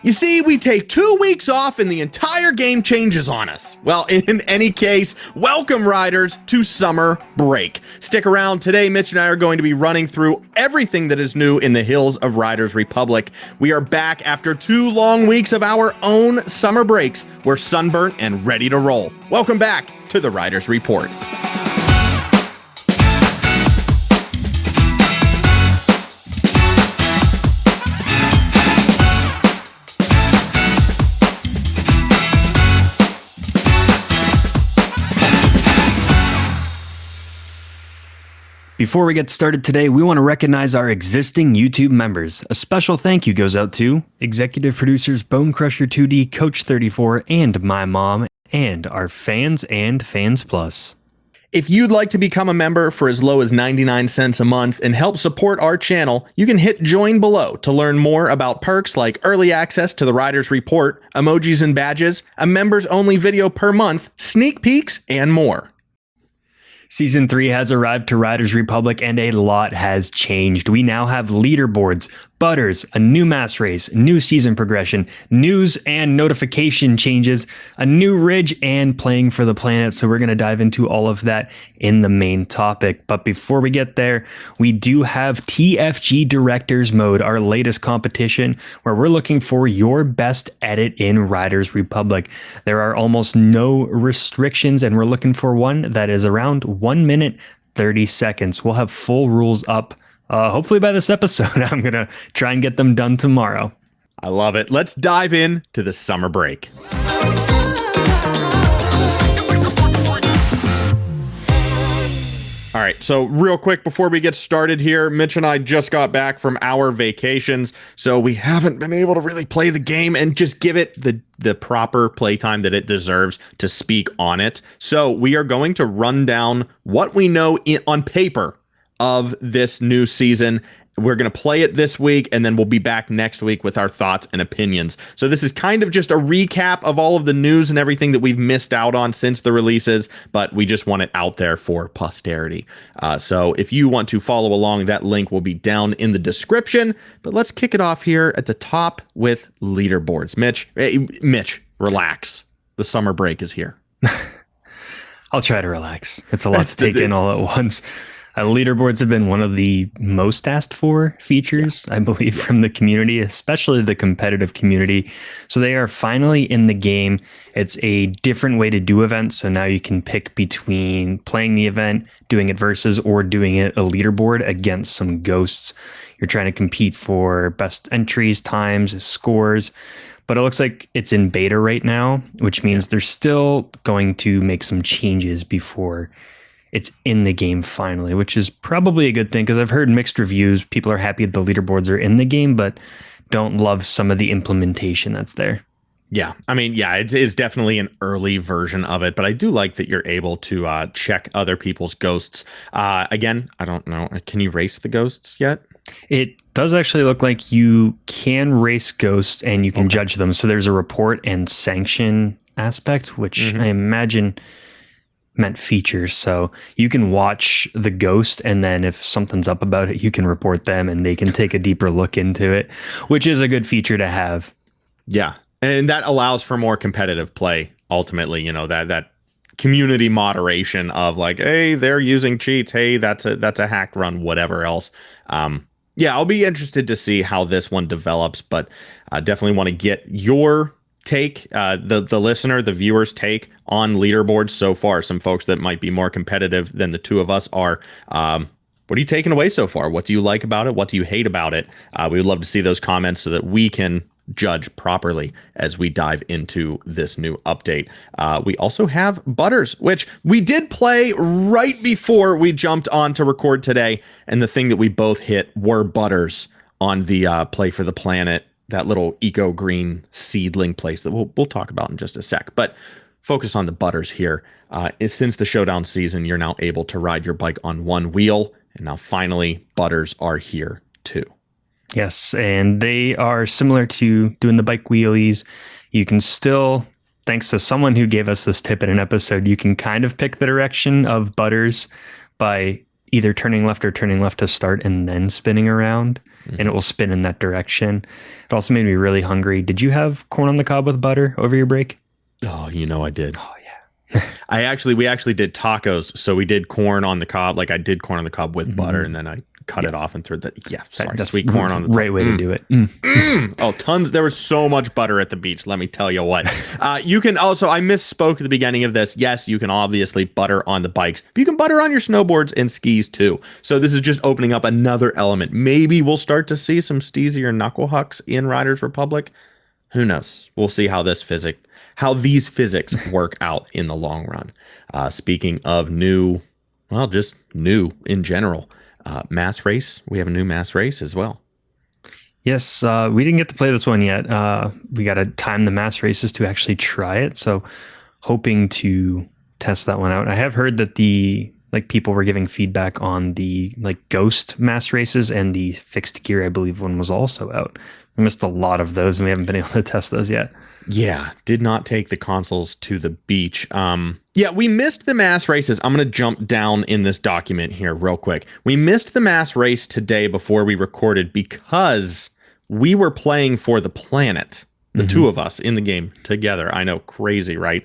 You see, we take 2 weeks off and the entire game changes on us. Well, in any case, welcome riders to summer break. Stick around. Today, Mitch and I are going to be running through everything that is new in the hills of Riders Republic. We are back after 2 long weeks of our own summer breaks. We're sunburnt and ready to roll. Welcome back to the Riders Report. Before we get started today, we want to recognize our existing YouTube members. A special thank you goes out to executive producers Bone Crusher 2D, Coach 34, and my mom, and our fans and Fans Plus. If you'd like to become a member for as low as 99 cents a month and help support our channel, you can hit join below to learn more about perks like early access to the Riders Report, emojis and badges, a members only video per month, sneak peeks, and more. Season 3 has arrived to Riders Republic and a lot has changed. We now have leaderboards, butters, a new mass race, new season progression, news and notification changes, a new ridge, and playing for the planet. So we're going to dive into all of that in the main topic. But before we get there, we do have TFG Directors Mode, our latest competition, where we're looking for your best edit in Riders Republic. There are almost no restrictions, and we're looking for one that is around 1 minute, 30 seconds. We'll have full rules up hopefully by this episode. I'm going to try and get them done tomorrow. I love it. Let's dive in to the summer break. All right, so real quick before we get started here, Mitch and I just got back from our vacations, so we haven't been able to really play the game and just give it the proper playtime that it deserves to speak on it. So we are going to run down what we know on paper of this new season. We're going to play it this week, and then we'll be back next week with our thoughts and opinions. So this is kind of just a recap of all of the news and everything that we've missed out on since the releases, but we just want it out there for posterity. So if you want to follow along, that link will be down in the description. But let's kick it off here at the top with leaderboards. Mitch, relax. The summer break is here. I'll try to relax. It's a lot to take in all at once. Leaderboards have been one of the most asked for features, I believe, from the community, especially the competitive community. So they are finally in the game. It's a different way to do events. So now you can pick between playing the event, doing it versus, or doing it a leaderboard against some ghosts. You're trying to compete for best entries, times, scores. But it looks like it's in beta right now, which means they're still going to make some changes before it's in the game finally, which is probably a good thing because I've heard mixed reviews. People are happy the leaderboards are in the game, but don't love some of the implementation that's there. Yeah, I mean, yeah, it is definitely an early version of it, but I do like that you're able to check other people's ghosts. Again, I don't know. Can you race the ghosts yet? It does actually look like you can race ghosts and you can judge them. So there's a report and sanction aspect, which I imagine meant features. So you can watch the ghost, and then if something's up about it, you can report them and they can take a deeper look into it, which is a good feature to have. Yeah. And that allows for more competitive play. Ultimately, you know, that community moderation of like, hey, they're using cheats. Hey, that's a hack run, whatever else. Yeah, I'll be interested to see how this one develops, but I definitely want to get your take, the listener, the viewer's take on leaderboards so far. Some folks that might be more competitive than the two of us are. What are you taking away so far? What do you like about it? What do you hate about it? We would love to see those comments so that we can judge properly as we dive into this new update. We also have Butters, which we did play right before we jumped on to record today. And the thing that we both hit were Butters on the Play for the Planet, that little eco green seedling place that we'll talk about in just a sec. But focus on the Butters here. Since the showdown season, you're now able to ride your bike on one wheel. And now finally, Butters are here too. Yes, and they are similar to doing the bike wheelies. You can still, thanks to someone who gave us this tip in an episode, you can kind of pick the direction of Butters by either turning left or turning left to start and then spinning around, and it will spin in that direction. It also made me really hungry. Did you have corn on the cob with butter over your break? Oh, I did. Oh yeah. We actually did tacos. So we did corn on the cob. Like I did corn on the cob with butter, and then I cut it off and threw that. Yeah, sorry, That's sweet corn on the right way to do it. Oh, tons. There was so much butter at the beach. Let me tell you what. You can also, I misspoke at the beginning of this. Yes, you can obviously butter on the bikes, but you can butter on your snowboards and skis too. So this is just opening up another element. Maybe we'll start to see some steezier knuckle hucks in Riders Republic. Who knows? We'll see how these physics work out in the long run. Speaking of new, well, just new in general, mass race. We have a new mass race as well. Yes, we didn't get to play this one yet. We got to time the mass races to actually try it. So hoping to test that one out. I have heard that people were giving feedback on the ghost mass races, and the fixed gear, I believe, one was also out. We missed a lot of those, and we haven't been able to test those yet. Yeah, did not take the consoles to the beach. Yeah, we missed the mass races. I'm going to jump down in this document here real quick. We missed the mass race today before we recorded because we were playing for the planet. The two of us in the game together. I know, crazy, right?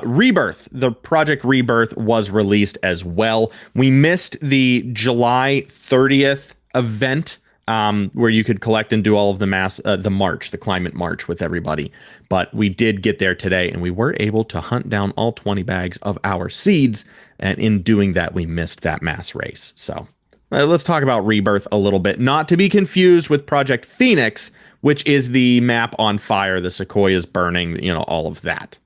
Rebirth, the Project Rebirth was released as well. We missed the July 30th event where you could collect and do all of the climate march with everybody. But we did get there today, and we were able to hunt down all 20 bags of our seeds. And in doing that, we missed that mass race. So let's talk about Rebirth a little bit. Not to be confused with Project Phoenix, which is the map on fire, the sequoias burning, all of that.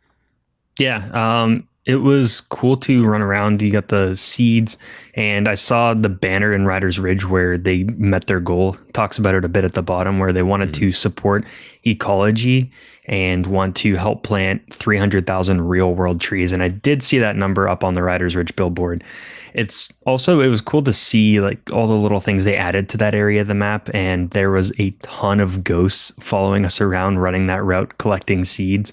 Yeah, it was cool to run around. You got the seeds, and I saw the banner in Riders Ridge where they met their goal. Talks about it a bit at the bottom, where they wanted to support ecology and want to help plant 300,000 real world trees. And I did see that number up on the Riders Ridge billboard. It was cool to see all the little things they added to that area of the map. And there was a ton of ghosts following us around, running that route, collecting seeds.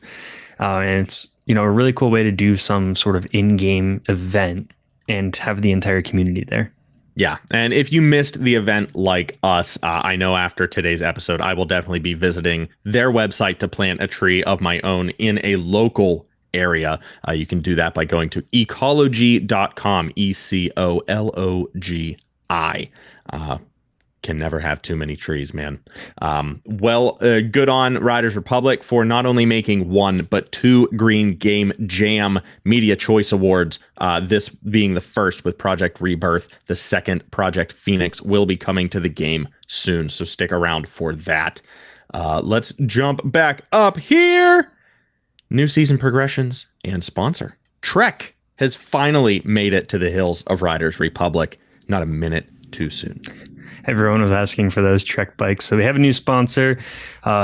And it's, a really cool way to do some sort of in-game event and have the entire community there. Yeah. And if you missed the event like us, I know after today's episode, I will definitely be visiting their website to plant a tree of my own in a local area. You can do that by going to ecology.com, ECOLOGI. Can never have too many trees, man. Good on Riders Republic for not only making one, but 2 Green Game Jam Media Choice Awards. This being the first with Project Rebirth. The second, Project Phoenix, will be coming to the game soon, so stick around for that. Let's jump back up here. New season progressions and sponsor. Trek has finally made it to the hills of Riders Republic. Not a minute too soon. Everyone was asking for those Trek bikes. So we have a new sponsor,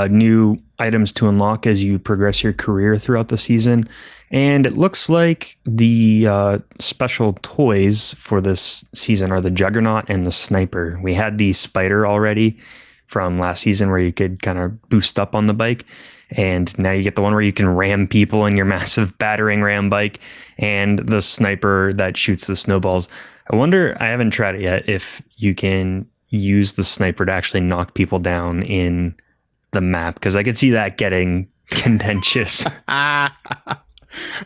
new items to unlock as you progress your career throughout the season. And it looks like the special toys for this season are the Juggernaut and the Sniper. We had the Spider already from last season where you could kind of boost up on the bike. And now you get the one where you can ram people in your massive battering ram bike, and the Sniper that shoots the snowballs. I haven't tried it yet, if you can use the Sniper to actually knock people down in the map, because I could see that getting contentious. Oh,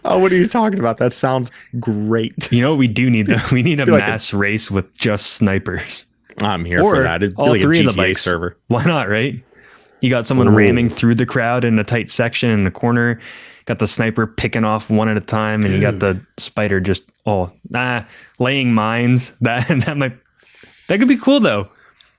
what are you talking about? That sounds great. You know what we do need? We need a mass race with just snipers. I'm here for that. It'd be all like three a GTA of the bikes. server. Why not, right? You got someone ramming through the crowd in a tight section in the corner. Got the Sniper picking off one at a time, and you got the Spider just laying mines. That could be cool though.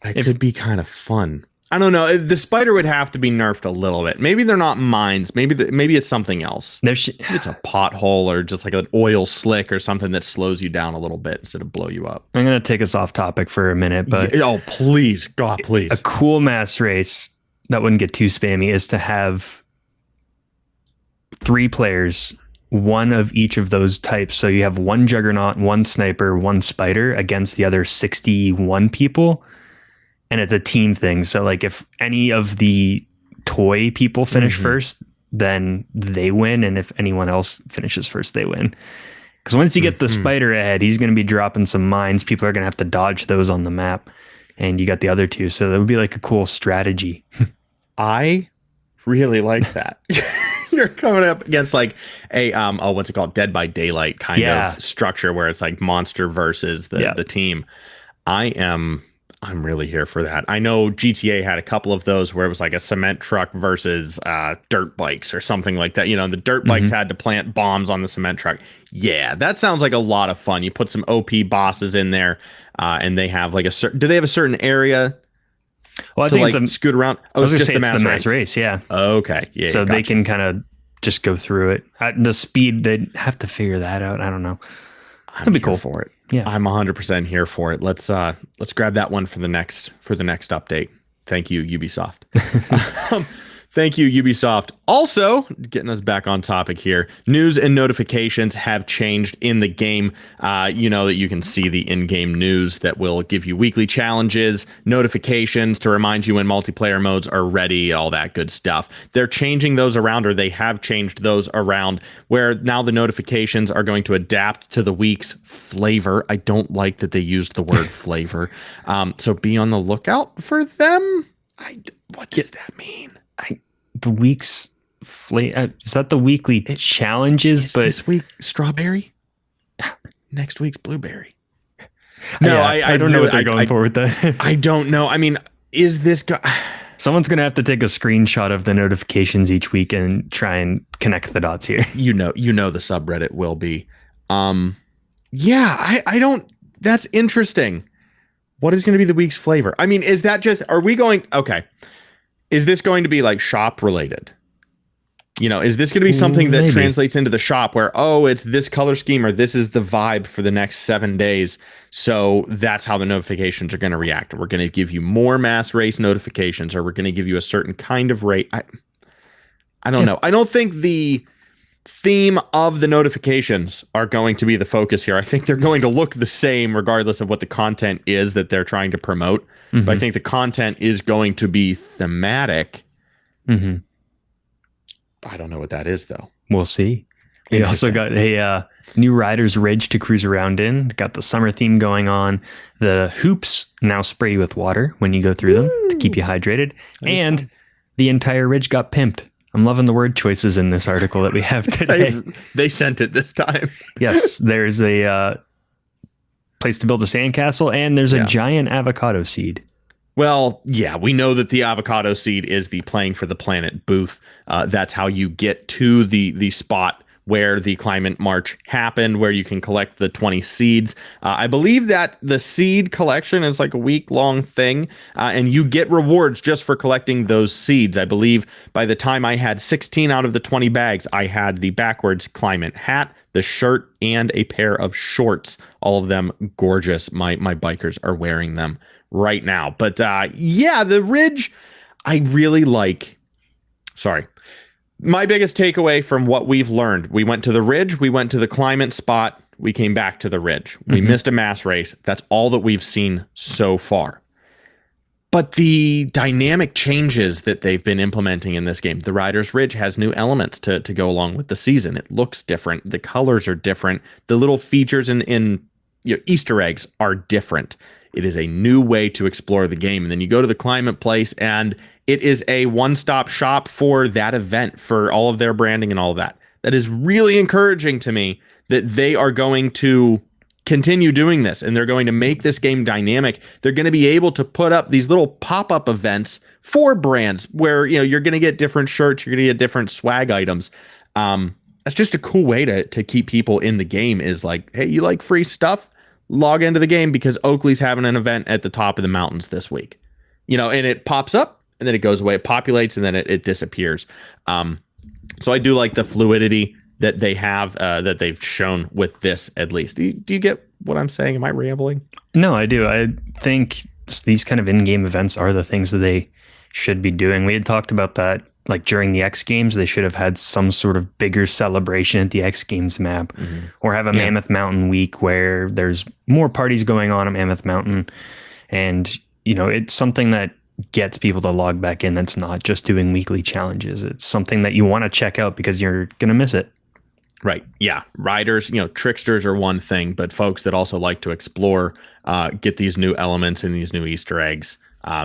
It could be kind of fun. I don't know. The Spider would have to be nerfed a little bit. Maybe they're not mines. Maybe it's something else. It's a pothole or just like an oil slick or something that slows you down a little bit instead of blow you up. I'm going to take us off topic for a minute, but please, God, please. A cool mass race that wouldn't get too spammy is to have 3 players, one of each of those types. So you have one Juggernaut, one Sniper, one Spider against the other 61 people. And it's a team thing. So like if any of the toy people finish first, then they win. And if anyone else finishes first, they win. Because once you get the spider ahead, he's going to be dropping some mines. People are going to have to dodge those on the map. And you got the other two. So that would be like a cool strategy. I really like that. You're coming up against like a what's it called? Dead by Daylight kind of structure where it's like monster versus the team. I'm really here for that. I know GTA had a couple of those where it was like a cement truck versus dirt bikes or something like that. You know, the dirt bikes had to plant bombs on the cement truck. Yeah, that sounds like a lot of fun. You put some OP bosses in there, and they have like do they have a certain area? Well, I think like scoot around. Oh, it's just the mass race. Yeah. Okay. Yeah. So they can kind of just go through it at the speed. They'd have to figure that out. I don't know. That'd be cool for it. Yeah, I'm 100% here for it. Let's grab that one for the next update. Thank you, Ubisoft. Thank you, Ubisoft. Also, getting us back on topic here, news and notifications have changed in the game. You know that you can see the in-game news that will give you weekly challenges, notifications to remind you when multiplayer modes are ready, all that good stuff. They're changing those around, or they have changed those around, where now the notifications are going to adapt to the week's flavor. I don't like that they used the word flavor. So be on the lookout for them. What does that mean? The week's is that the weekly challenges? But this week strawberry, next week's blueberry. No, I don't know what they're going for with that. I don't know. I mean, is this guy? Someone's gonna have to take a screenshot of the notifications each week and try and connect the dots here. You know, the subreddit will be. Yeah, I don't. That's interesting. What is going to be the week's flavor? I mean, is that just? Are we going? Okay. Is this going to be like shop related? You know, is this going to be something that translates into the shop where, oh, it's this color scheme or this is the vibe for the next 7 days. So that's how the notifications are going to react. We're going to give you more mass race notifications, or we're going to give you a certain kind of rate. I don't know. I don't think the theme of the notifications are going to be the focus here. I think they're going to look the same regardless of what the content is that they're trying to promote. But I think the content is going to be thematic. I don't know what that is, though. We'll see. We also got a new Rider's Ridge to cruise around in. Got the summer theme going on. The hoops now spray you with water when you go through them to keep you hydrated. And the entire ridge got pimped. I'm loving the word choices in this article that we have today. They sent it this time. Yes, there's a place to build a sandcastle, and there's a giant avocado seed. Well, yeah, we know that the avocado seed is the Playing for the Planet booth. That's how you get to the spot where the climate march happened, where you can collect the 20 seeds. I believe that the seed collection is like a week-long thing, and you get rewards just for collecting those seeds. I believe by the time I had 16 out of the 20 bags, I had the backwards climate hat, the shirt, and a pair of shorts. All of them gorgeous. My bikers are wearing them right now. But yeah, the Ridge, I really like. Sorry. My biggest takeaway from what we've learned, we went to the Ridge, we went to the climate spot, we came back to the Ridge. We missed a mass race. That's all that we've seen so far. But the dynamic changes that they've been implementing in this game, the Rider's Ridge has new elements to go along with the season. It looks different. The colors are different. The little features in Easter eggs are different. It is a new way to explore the game. And then you go to the climate place, and it is a one-stop shop for that event, for all of their branding and all of that. That is really encouraging to me that they are going to continue doing this, and they're going to make this game dynamic. They're going to be able to put up these little pop-up events for brands where you're going to get different shirts, you're going to get different swag items. That's just a cool way to keep people in the game. Is like, hey, you like free stuff? Log into the game because Oakley's having an event at the top of the mountains this week. And it pops up and then it goes away. It populates and then it disappears. So I do like the fluidity that they have, that they've shown with this, at least. Do you get what I'm saying? Am I rambling? No, I do. I think these kind of in-game events are the things that they should be doing. We had talked about that, like during the X Games, they should have had some sort of bigger celebration at the X Games map, or have a Mammoth Mountain week where there's more parties going on at Mammoth Mountain. And, it's something that gets people to log back in. That's not just doing weekly challenges. It's something that you want to check out because you're going to miss it. Right. Yeah. Riders, tricksters are one thing, but folks that also like to explore, get these new elements and these new Easter eggs.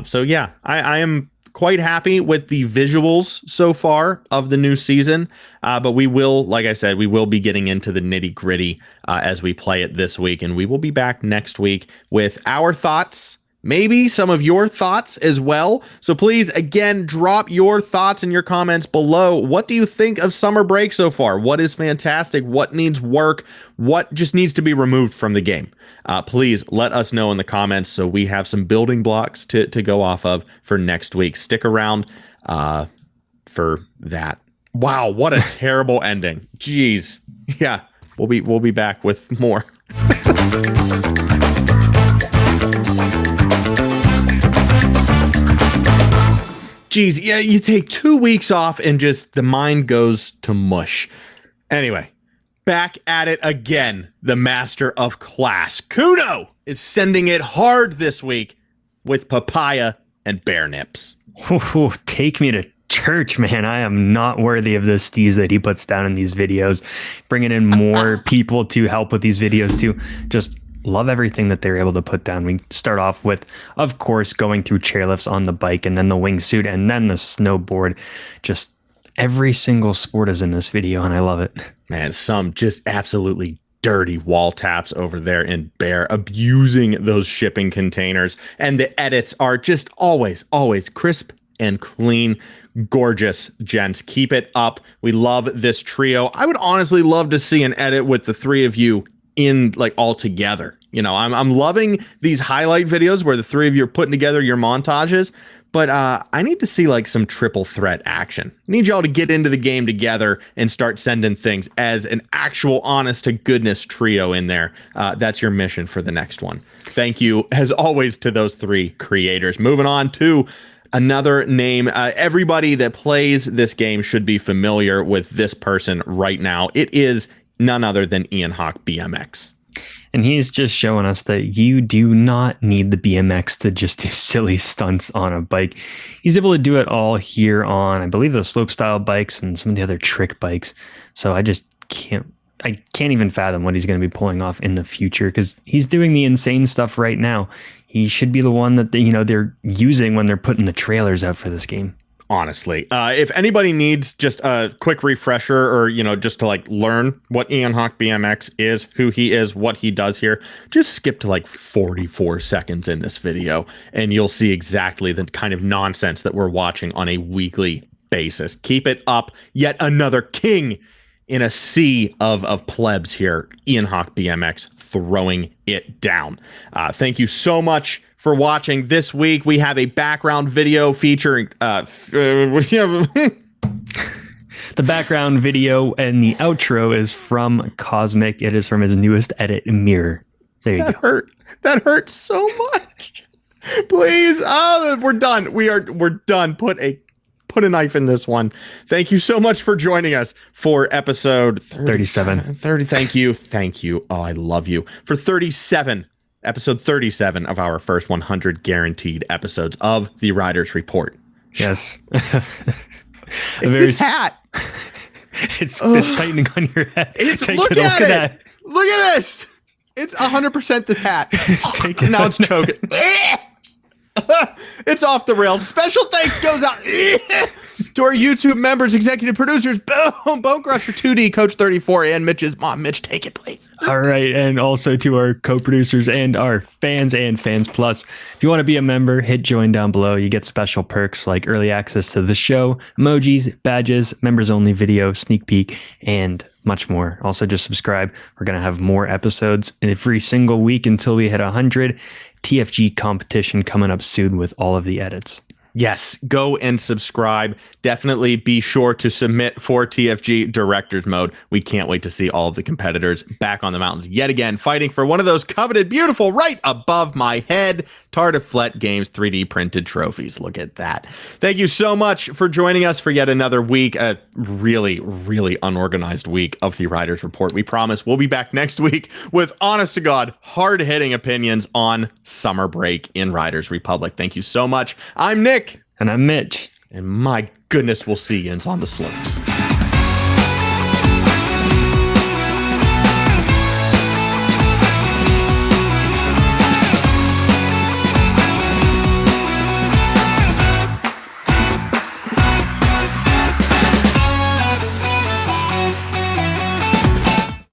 So yeah, I am quite happy with the visuals so far of the new season. But we will, like I said, we will be getting into the nitty gritty as we play it this week. And we will be back next week with our thoughts. Maybe some of your thoughts as well. So please, again, drop your thoughts in your comments below. What do you think of summer break so far? What is fantastic? What needs work? What just needs to be removed from the game? Please let us know in the comments so we have some building blocks to go off of for next week. Stick around for that. Wow, what a terrible ending. Jeez. Yeah, we'll be back with more. Geez, yeah, you take 2 weeks off and just the mind goes to mush. Anyway, back at it again. The master of class, Kuno, is sending it hard this week with papaya and bear nips. Ooh, take me to church, man. I am not worthy of the steez that he puts down in these videos. Bringing in more people to help with these videos too. Just love everything that they're able to put down. We start off with, of course, going through chairlifts on the bike and then the wingsuit and then the snowboard. Just every single sport is in this video and I love it. Man, some just absolutely dirty wall taps over there in Bear, abusing those shipping containers. And the edits are just always crisp and clean. Gorgeous, gents. Keep it up. We love this trio. I would honestly love to see an edit with the three of you in like all together. I'm loving these highlight videos where the three of you are putting together your montages, but I need to see like some triple threat action. I need y'all to get into the game together and start sending things as an actual honest to goodness trio in there. That's your mission for the next one. Thank you as always to those three creators. Moving on to another name. Everybody that plays this game should be familiar with this person right now. It is none other than Ian Hawk BMX. And he's just showing us that you do not need the BMX to just do silly stunts on a bike. He's able to do it all here on, I believe, the slopestyle bikes and some of the other trick bikes. So I can't even fathom what he's going to be pulling off in the future because he's doing the insane stuff right now. He should be the one that they're using when they're putting the trailers out for this game. Honestly, if anybody needs just a quick refresher or, just to like learn what Ian Hawk BMX is, who he is, what he does here, just skip to like 44 seconds in this video and you'll see exactly the kind of nonsense that we're watching on a weekly basis. Keep it up. Yet another king in a sea of plebs here. Ian Hawk BMX throwing it down. Thank you so much for watching this week. We have a background video featuring the background video and the outro is from Cosmic. It is from his newest edit, Mirror. There you go. That hurts so much. Please. We're done. We're done. Put a knife in this one. Thank you so much for joining us for episode 37. 30. Thank you. Oh, I love you. For episode 37 of our first 100 guaranteed episodes of the Riders Report. Yes. It's this hat. It's tightening on your head. Look at it. Look at this. It's 100% this hat. Take it. Now it's choking. It's off the rails. Special thanks goes out to our YouTube members, executive producers, Bone Crusher 2D, Coach 34, and Mitch's mom. Mitch, take it, please. All right. And also to our co-producers and our fans and Fans Plus. If you want to be a member, hit join down below. You get special perks like early access to the show, emojis, badges, members only video, sneak peek, and much more. Also, just subscribe. We're going to have more episodes every single week until we hit 100. TFG competition coming up soon with all of the edits. Yes, go and subscribe. Definitely be sure to submit for TFG Director's Mode. We can't wait to see all of the competitors back on the mountains yet again, fighting for one of those coveted, beautiful, right above my head, Tardiflet Games 3D printed trophies. Look at that. Thank you so much for joining us for yet another week, a really, really unorganized week of the Riders Report. We promise we'll be back next week with, honest to God, hard-hitting opinions on summer break in Riders Republic. Thank you so much. I'm Nick. And I'm Mitch. And my goodness, we'll see you on the slopes.